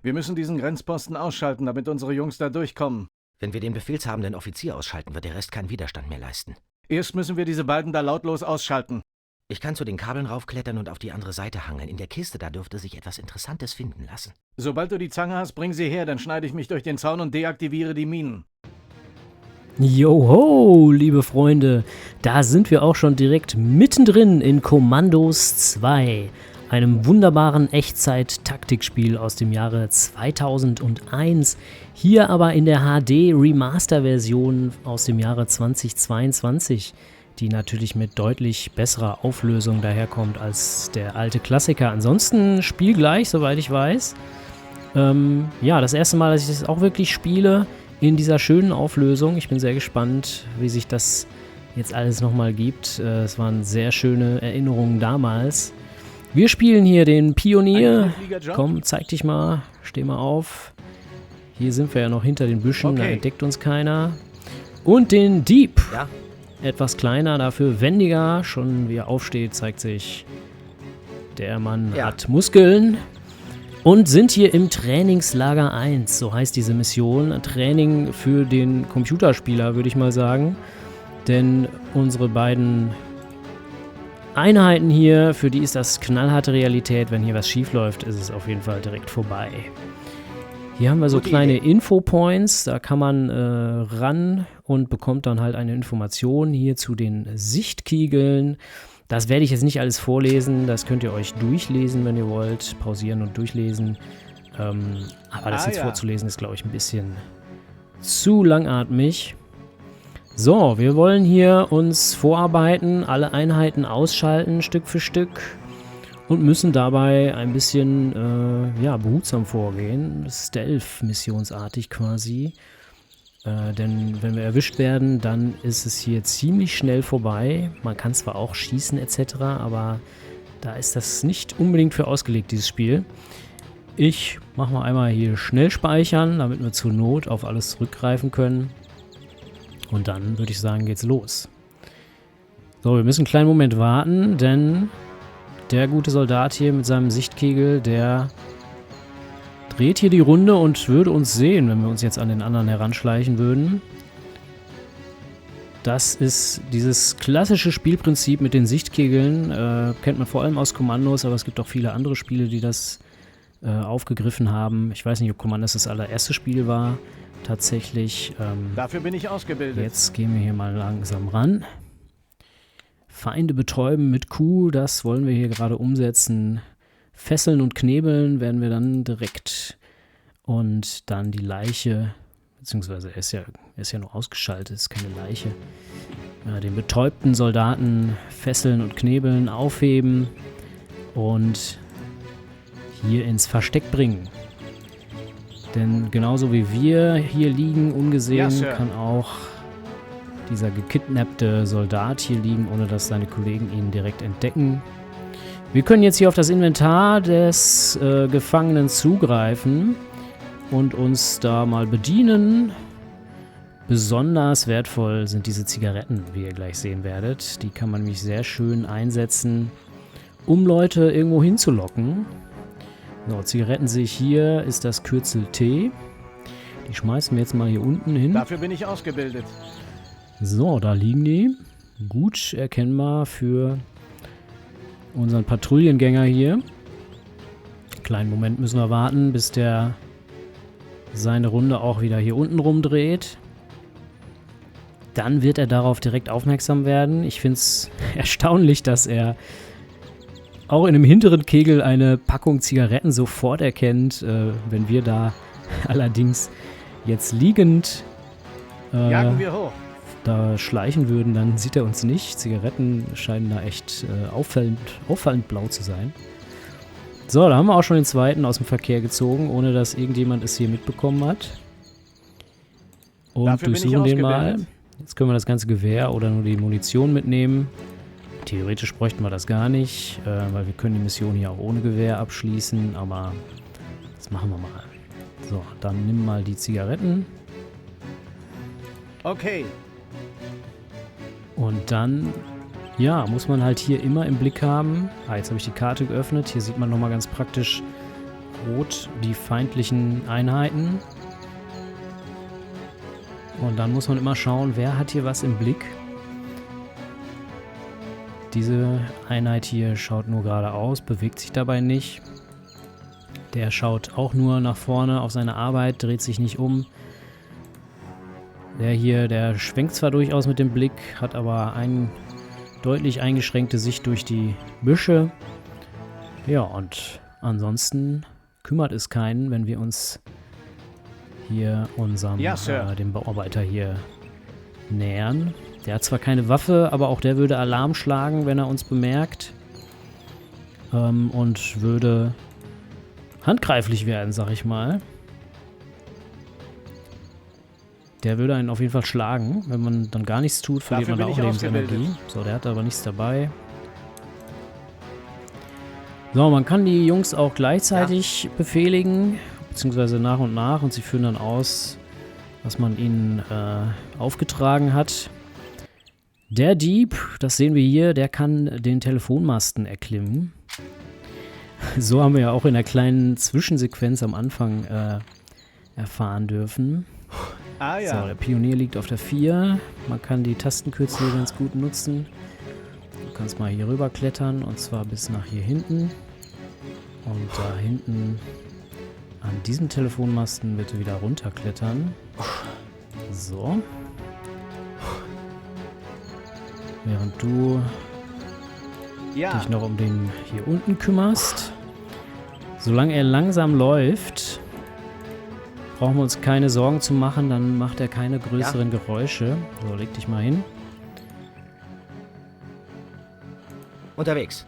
Wir müssen diesen Grenzposten ausschalten, damit unsere Jungs da durchkommen. Wenn wir den befehlshabenden Offizier ausschalten, wird der Rest keinen Widerstand mehr leisten. Erst müssen wir diese beiden da lautlos ausschalten. Ich kann zu den Kabeln raufklettern und auf die andere Seite hangeln. In der Kiste, da dürfte sich etwas Interessantes finden lassen. Sobald du die Zange hast, bring sie her, dann schneide ich mich durch den Zaun und deaktiviere die Minen. Joho, liebe Freunde, da sind wir auch schon direkt mittendrin in Commandos 2, einem wunderbaren Echtzeit-Taktikspiel aus dem Jahre 2001, hier aber in der HD-Remaster-Version aus dem Jahre 2022, die natürlich mit deutlich besserer Auflösung daherkommt als der alte Klassiker. Ansonsten spielgleich, soweit ich weiß. Ja, das erste Mal, dass ich das auch wirklich spiele, in dieser schönen Auflösung. Ich bin sehr gespannt, wie sich das jetzt alles nochmal gibt. Es waren sehr schöne Erinnerungen damals. Wir spielen hier den Pionier. Komm, zeig dich mal. Steh mal auf. Hier sind wir ja noch hinter den Büschen, da entdeckt uns keiner. Und den Dieb. Ja. Etwas kleiner, dafür wendiger. Schon wie er aufsteht, zeigt sich, der Mann hat Muskeln. Und sind hier im Trainingslager 1, so heißt diese Mission. Training für den Computerspieler, würde ich mal sagen. Denn unsere beiden Einheiten hier, für die ist das knallharte Realität. Wenn hier was schief läuft, ist es auf jeden Fall direkt vorbei. Hier haben wir so kleine Infopoints, da kann man ran und bekommt dann halt eine Information hier zu den Sichtkiegeln. Das werde ich jetzt nicht alles vorlesen, das könnt ihr euch durchlesen, wenn ihr wollt, pausieren und durchlesen. Aber das jetzt vorzulesen ist, glaube ich, ein bisschen zu langatmig. So, wir wollen hier uns vorarbeiten, alle Einheiten ausschalten, Stück für Stück. Und müssen dabei ein bisschen behutsam vorgehen, Stealth-missionsartig quasi. Denn wenn wir erwischt werden, dann ist es hier ziemlich schnell vorbei. Man kann zwar auch schießen etc., aber da ist das nicht unbedingt für ausgelegt, dieses Spiel. Ich mache mal einmal hier schnell speichern, damit wir zur Not auf alles zurückgreifen können. Und dann würde ich sagen, geht's los. So, wir müssen einen kleinen Moment warten, denn der gute Soldat hier mit seinem Sichtkegel, der dreht hier die Runde und würde uns sehen, wenn wir uns jetzt an den anderen heranschleichen würden. Das ist dieses klassische Spielprinzip mit den Sichtkegeln. Kennt man vor allem aus Kommandos, aber es gibt auch viele andere Spiele, die das aufgegriffen haben. Ich weiß nicht, ob Kommandos das allererste Spiel war. Tatsächlich. Dafür bin ich ausgebildet. Jetzt gehen wir hier mal langsam ran. Feinde betäuben mit Q, das wollen wir hier gerade umsetzen. Fesseln und knebeln werden wir dann direkt. Und dann die Leiche, beziehungsweise er ist ja nur ausgeschaltet, ist keine Leiche. Den betäubten Soldaten fesseln und knebeln, aufheben und hier ins Versteck bringen. Denn genauso wie wir hier liegen, ungesehen, kann auch dieser gekidnappte Soldat hier liegen, ohne dass seine Kollegen ihn direkt entdecken. Wir können jetzt hier auf das Inventar des Gefangenen zugreifen und uns da mal bedienen. Besonders wertvoll sind diese Zigaretten, wie ihr gleich sehen werdet. Die kann man nämlich sehr schön einsetzen, um Leute irgendwo hinzulocken. So, Zigaretten sehe ich hier, ist das Kürzel T. Die schmeißen wir jetzt mal hier unten hin. Dafür bin ich ausgebildet. So, da liegen die. Gut erkennbar für unseren Patrouillengänger hier. Kleinen Moment müssen wir warten, bis der seine Runde auch wieder hier unten rumdreht. Dann wird er darauf direkt aufmerksam werden. Ich finde es erstaunlich, dass er auch in einem hinteren Kegel eine Packung Zigaretten sofort erkennt. Wenn wir da allerdings jetzt liegend jagen wir hoch. Da schleichen würden, dann sieht er uns nicht. Zigaretten scheinen da echt auffallend blau zu sein. So, da haben wir auch schon den zweiten aus dem Verkehr gezogen, ohne dass irgendjemand es hier mitbekommen hat. Und durchsuchen den mal. Jetzt können wir das ganze Gewehr oder nur die Munition mitnehmen. Theoretisch bräuchten wir das gar nicht, weil wir können die Mission hier auch ohne Gewehr abschließen, aber das machen wir mal. So, dann nimm mal die Zigaretten. Okay. Und dann, ja, muss man halt hier immer im Blick haben. Jetzt habe ich die Karte geöffnet. Hier sieht man nochmal ganz praktisch, rot die feindlichen Einheiten. Und dann muss man immer schauen, wer hat hier was im Blick. Diese Einheit hier schaut nur geradeaus, bewegt sich dabei nicht. Der schaut auch nur nach vorne auf seine Arbeit, dreht sich nicht um. Der hier, der schwenkt zwar durchaus mit dem Blick, hat aber eine deutlich eingeschränkte Sicht durch die Büsche. Ja, und ansonsten kümmert es keinen, wenn wir uns hier unserem, dem Bauarbeiter hier nähern. Der hat zwar keine Waffe, aber auch der würde Alarm schlagen, wenn er uns bemerkt. Und würde handgreiflich werden, sag ich mal. Der würde einen auf jeden Fall schlagen. Wenn man dann gar nichts tut, verliert man da auch Lebensenergie. So, der hat aber nichts dabei. So, man kann die Jungs auch gleichzeitig befehligen, beziehungsweise nach und nach, und sie führen dann aus, was man ihnen aufgetragen hat. Der Dieb, das sehen wir hier, der kann den Telefonmasten erklimmen. So haben wir ja auch in der kleinen Zwischensequenz am Anfang erfahren dürfen. Ah ja. So, der Pionier liegt auf der 4. Man kann die Tastenkürzel hier ganz gut nutzen. Du kannst mal hier rüber klettern, und zwar bis nach hier hinten. Und da hinten an diesem Telefonmasten bitte wieder runterklettern. So. Während du dich noch um den hier unten kümmerst. Solange er langsam läuft, brauchen wir uns keine Sorgen zu machen, dann macht er keine größeren Geräusche. So, leg dich mal hin. Unterwegs.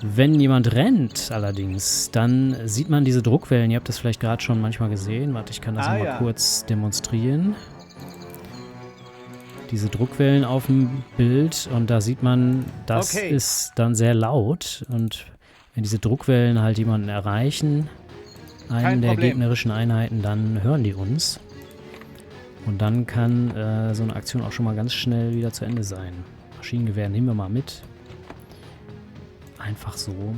Wenn jemand rennt allerdings, dann sieht man diese Druckwellen. Ihr habt das vielleicht gerade schon manchmal gesehen. Warte, ich kann das mal kurz demonstrieren. Diese Druckwellen auf dem Bild, und da sieht man, das ist dann sehr laut. Und wenn diese Druckwellen halt jemanden erreichen, einen der gegnerischen Einheiten, dann hören die uns. Und dann kann so eine Aktion auch schon mal ganz schnell wieder zu Ende sein. Maschinengewehr nehmen wir mal mit. Einfach so.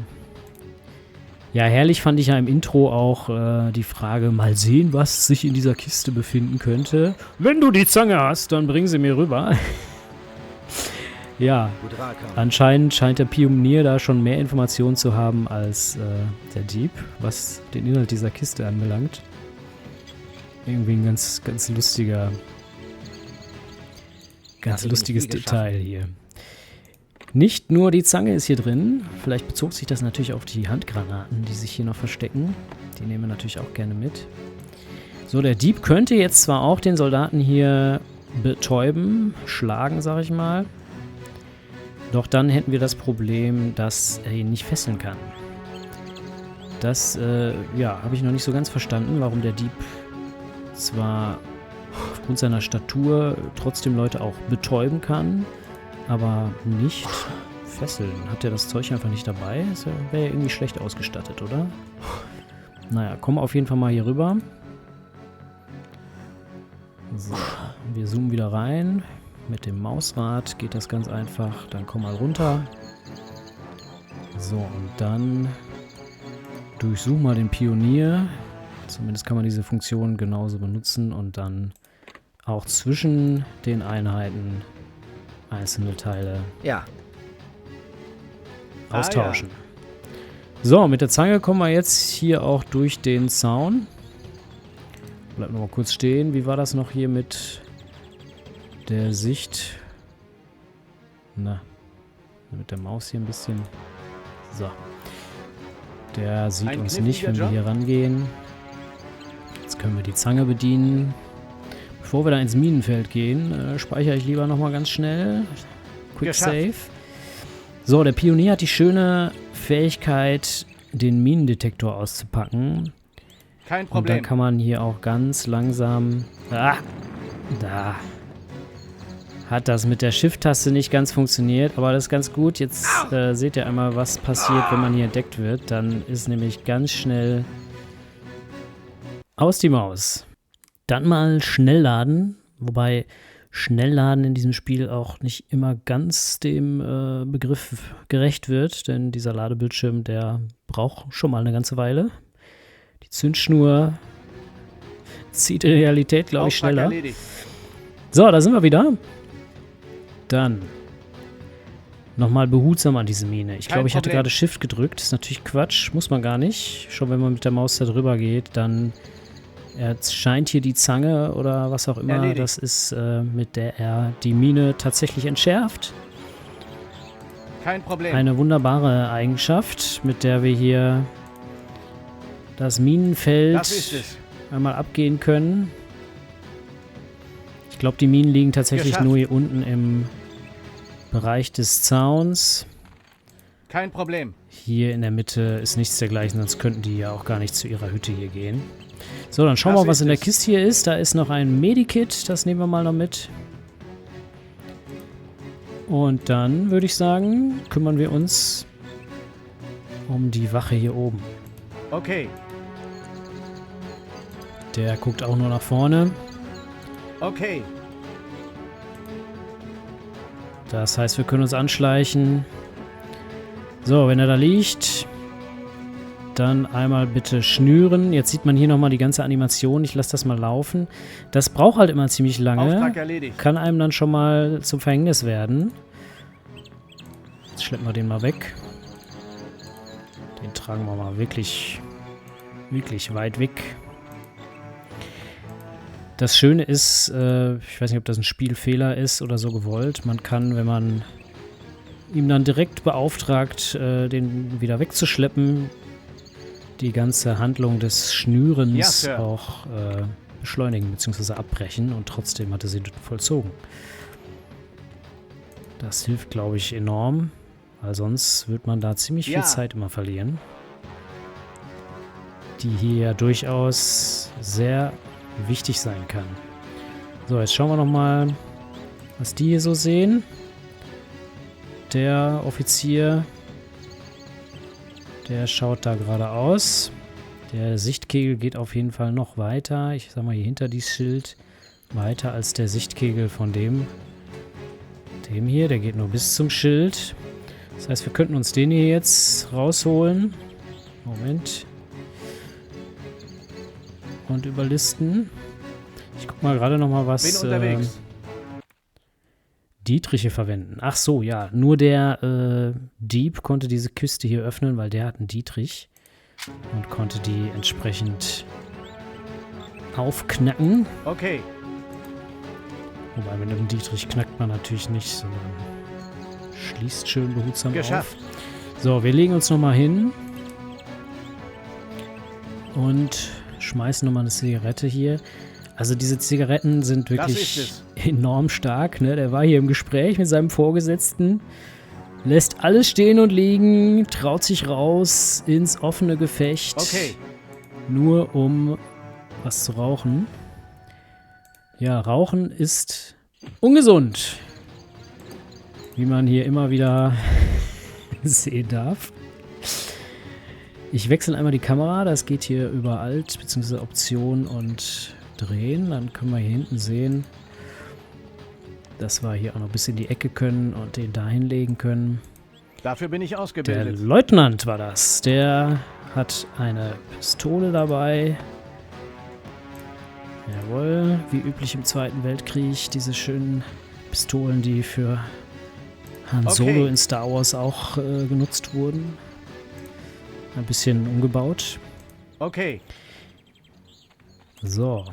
Ja, herrlich fand ich ja im Intro auch die Frage, mal sehen, was sich in dieser Kiste befinden könnte. Wenn du die Zange hast, dann bring sie mir rüber. Ja, anscheinend scheint der Pionier da schon mehr Informationen zu haben als der Dieb, was den Inhalt dieser Kiste anbelangt. Irgendwie ein ganz lustiges Detail hier. Nicht nur die Zange ist hier drin, vielleicht bezog sich das natürlich auf die Handgranaten, die sich hier noch verstecken. Die nehmen wir natürlich auch gerne mit. So, der Dieb könnte jetzt zwar auch den Soldaten hier betäuben, schlagen, sag ich mal. Doch dann hätten wir das Problem, dass er ihn nicht fesseln kann. Das, habe ich noch nicht so ganz verstanden, warum der Dieb zwar aufgrund seiner Statur trotzdem Leute auch betäuben kann, aber nicht fesseln. Hat er das Zeug einfach nicht dabei? Das wäre ja irgendwie schlecht ausgestattet, oder? Naja, komm auf jeden Fall mal hier rüber. So, wir zoomen wieder rein. Mit dem Mausrad geht das ganz einfach. Dann komm mal runter. So, und dann durchsuch mal den Pionier. Zumindest kann man diese Funktion genauso benutzen und dann auch zwischen den Einheiten einzelne Teile austauschen. So, mit der Zange kommen wir jetzt hier auch durch den Zaun. Bleib noch mal kurz stehen. Wie war das noch hier mit der Sicht? Na, mit der Maus hier ein bisschen. So. Der sieht uns nicht, wenn wir hier rangehen. Jetzt können wir die Zange bedienen. Bevor wir da ins Minenfeld gehen, speichere ich lieber nochmal ganz schnell. Quick Save. So, der Pionier hat die schöne Fähigkeit, den Minendetektor auszupacken. Kein Problem. Und dann kann man hier auch ganz langsam... da hat das mit der Shift-Taste nicht ganz funktioniert, aber das ist ganz gut. Jetzt seht ihr einmal, was passiert, wenn man hier entdeckt wird. Dann ist nämlich ganz schnell aus die Maus. Dann mal Schnellladen, wobei Schnellladen in diesem Spiel auch nicht immer ganz dem Begriff gerecht wird, denn dieser Ladebildschirm, der braucht schon mal eine ganze Weile. Die Zündschnur zieht in Realität, glaube ich, Auftrag schneller. erledigt. So, da sind wir wieder. Dann nochmal behutsam an diese Mine. Ich glaube, ich hatte Problem. gerade Shift gedrückt. Ist natürlich Quatsch. Muss man gar nicht. Schon wenn man mit der Maus da drüber geht, dann scheint hier die Zange oder was auch immer, Erledigt. das ist, mit der er die Mine tatsächlich entschärft. Kein Problem. Eine wunderbare Eigenschaft, mit der wir hier das Minenfeld Das ist es. einmal abgehen können. Ich glaube, die Minen liegen tatsächlich Geschafft. nur hier unten im Bereich des Zauns. Kein Problem. Hier in der Mitte ist nichts dergleichen, sonst könnten die ja auch gar nicht zu ihrer Hütte hier gehen. So, dann schauen wir Das mal, was ist in der es. Kiste hier ist. Da ist noch ein Medikit, das nehmen wir mal noch mit. Und dann würde ich sagen, kümmern wir uns um die Wache hier oben. Okay. Der guckt auch nur nach vorne. Okay. Das heißt, wir können uns anschleichen. So, wenn er da liegt, dann einmal bitte schnüren. Jetzt sieht man hier nochmal die ganze Animation. Ich lasse das mal laufen. Das braucht halt immer ziemlich lange. Auftrag erledigt. Kann einem dann schon mal zum Verhängnis werden. Jetzt schleppen wir den mal weg. Den tragen wir mal wirklich, wirklich weit weg. Das Schöne ist, ich weiß nicht, ob das ein Spielfehler ist oder so gewollt. Man kann, wenn man ihm dann direkt beauftragt, den wieder wegzuschleppen, die ganze Handlung des Schnürens Ja, Sir. auch beschleunigen bzw. abbrechen und trotzdem hat er sie vollzogen. Das hilft, glaube ich, enorm, weil sonst wird man da ziemlich viel Ja. Zeit immer verlieren. Die hier ja durchaus sehr wichtig sein kann. So, jetzt schauen wir nochmal, was die hier so sehen. Der Offizier, der schaut da geradeaus. Der Sichtkegel geht auf jeden Fall noch weiter. Ich sag mal hier hinter dieses Schild. Weiter als der Sichtkegel von dem hier. Der geht nur bis zum Schild. Das heißt, wir könnten uns den hier jetzt rausholen. Moment. Und überlisten. Ich guck mal gerade nochmal, Bin was unterwegs. Dietrich hier verwenden. Ach so, ja. Nur der Dieb konnte diese Kiste hier öffnen, weil der hat einen Dietrich und konnte die entsprechend aufknacken. Okay. Wobei mit einem Dietrich knackt man natürlich nicht, sondern schließt schön behutsam Geschafft. auf. So, wir legen uns nochmal hin und schmeißen nochmal eine Zigarette hier. Also diese Zigaretten sind wirklich ist enorm stark. Ne? Der war hier im Gespräch mit seinem Vorgesetzten, lässt alles stehen und liegen, traut sich raus ins offene Gefecht, Okay. nur um was zu rauchen. Ja, Rauchen ist ungesund, wie man hier immer wieder sehen darf. Ich wechsle einmal die Kamera, das geht hier über Alt bzw. Option und Drehen. Dann können wir hier hinten sehen, dass wir hier auch noch ein bisschen in die Ecke können und den da hinlegen können. Dafür bin ich Der ausgebildet. Leutnant war das. Der hat eine Pistole dabei. Jawohl, wie üblich im Zweiten Weltkrieg, diese schönen Pistolen, die für Han Okay. Solo in Star Wars auch genutzt wurden. Ein bisschen umgebaut. Okay. So.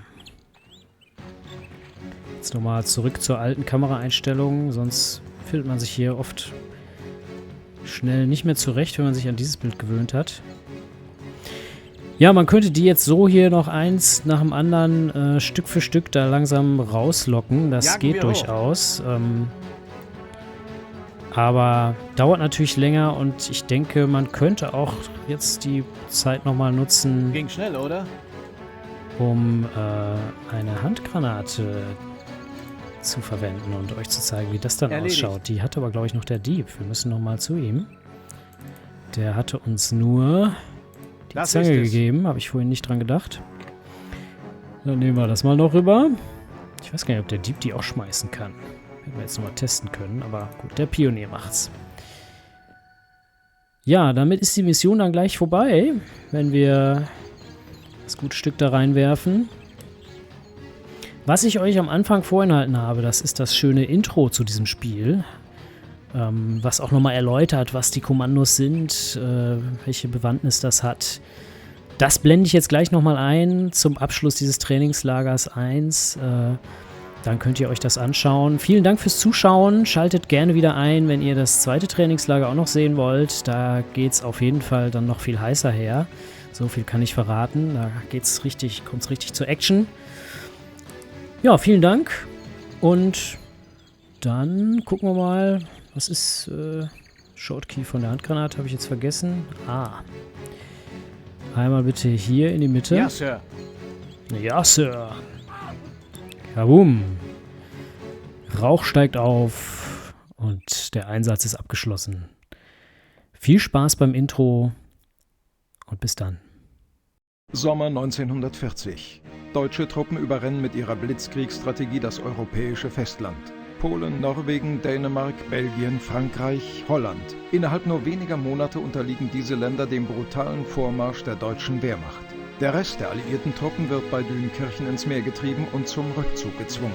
Jetzt nochmal zurück zur alten Kameraeinstellung, sonst findet man sich hier oft schnell nicht mehr zurecht, wenn man sich an dieses Bild gewöhnt hat. Ja, man könnte die jetzt so hier noch eins nach dem anderen Stück für Stück da langsam rauslocken. Das Jagen geht wir durchaus. Aber dauert natürlich länger und ich denke, man könnte auch jetzt die Zeit nochmal nutzen, Ging schnell, oder? um eine Handgranate zu verwenden und euch zu zeigen, wie das dann Erledigt. ausschaut. Die hatte aber, glaube ich, noch der Dieb. Wir müssen noch mal zu ihm. Der hatte uns nur die Das Zange ist es. gegeben. Habe ich vorhin nicht dran gedacht. Dann nehmen wir das mal noch rüber. Ich weiß gar nicht, ob der Dieb die auch schmeißen kann. Hätten wir jetzt noch mal testen können. Aber gut, der Pionier macht's. Ja, damit ist die Mission dann gleich vorbei, wenn wir das gute Stück da reinwerfen. Was ich euch am Anfang vorenthalten habe, das ist das schöne Intro zu diesem Spiel, was auch nochmal erläutert, was die Kommandos sind, welche Bewandtnis das hat. Das blende ich jetzt gleich nochmal ein zum Abschluss dieses Trainingslagers 1. Dann könnt ihr euch das anschauen. Vielen Dank fürs Zuschauen. Schaltet gerne wieder ein, wenn ihr das zweite Trainingslager auch noch sehen wollt. Da geht es auf jeden Fall dann noch viel heißer her. So viel kann ich verraten. Da kommt es richtig zur Action. Ja, vielen Dank. Und dann gucken wir mal, was ist Shortkey von der Handgranate, habe ich jetzt vergessen. Einmal bitte hier in die Mitte. Ja, Sir. Ja, Sir. Kabum. Rauch steigt auf und der Einsatz ist abgeschlossen. Viel Spaß beim Intro und bis dann. Sommer 1940. Deutsche Truppen überrennen mit ihrer Blitzkriegsstrategie das europäische Festland. Polen, Norwegen, Dänemark, Belgien, Frankreich, Holland. Innerhalb nur weniger Monate unterliegen diese Länder dem brutalen Vormarsch der deutschen Wehrmacht. Der Rest der alliierten Truppen wird bei Dünkirchen ins Meer getrieben und zum Rückzug gezwungen.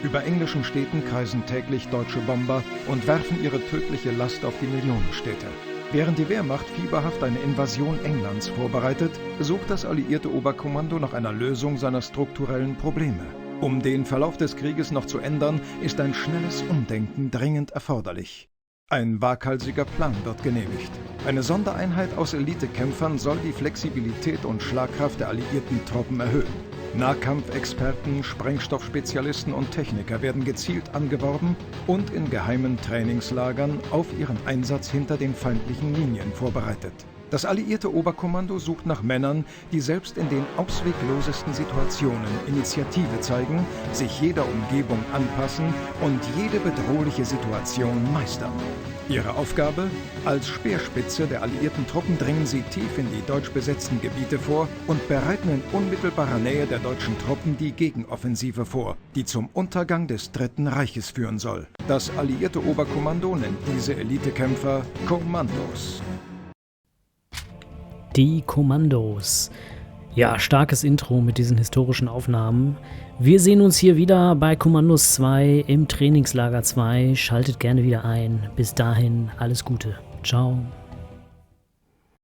Über englischen Städten kreisen täglich deutsche Bomber und werfen ihre tödliche Last auf die Millionenstädte. Während die Wehrmacht fieberhaft eine Invasion Englands vorbereitet, sucht das alliierte Oberkommando nach einer Lösung seiner strukturellen Probleme. Um den Verlauf des Krieges noch zu ändern, ist ein schnelles Umdenken dringend erforderlich. Ein waghalsiger Plan wird genehmigt. Eine Sondereinheit aus Elitekämpfern soll die Flexibilität und Schlagkraft der alliierten Truppen erhöhen. Nahkampfexperten, Sprengstoffspezialisten und Techniker werden gezielt angeworben und in geheimen Trainingslagern auf ihren Einsatz hinter den feindlichen Linien vorbereitet. Das alliierte Oberkommando sucht nach Männern, die selbst in den ausweglosesten Situationen Initiative zeigen, sich jeder Umgebung anpassen und jede bedrohliche Situation meistern. Ihre Aufgabe? Als Speerspitze der alliierten Truppen dringen sie tief in die deutsch besetzten Gebiete vor und bereiten in unmittelbarer Nähe der deutschen Truppen die Gegenoffensive vor, die zum Untergang des Dritten Reiches führen soll. Das alliierte Oberkommando nennt diese Elitekämpfer Kommandos. Die Kommandos. Ja, starkes Intro mit diesen historischen Aufnahmen. Wir sehen uns hier wieder bei Kommandos 2 im Trainingslager 2. Schaltet gerne wieder ein. Bis dahin, alles Gute. Ciao.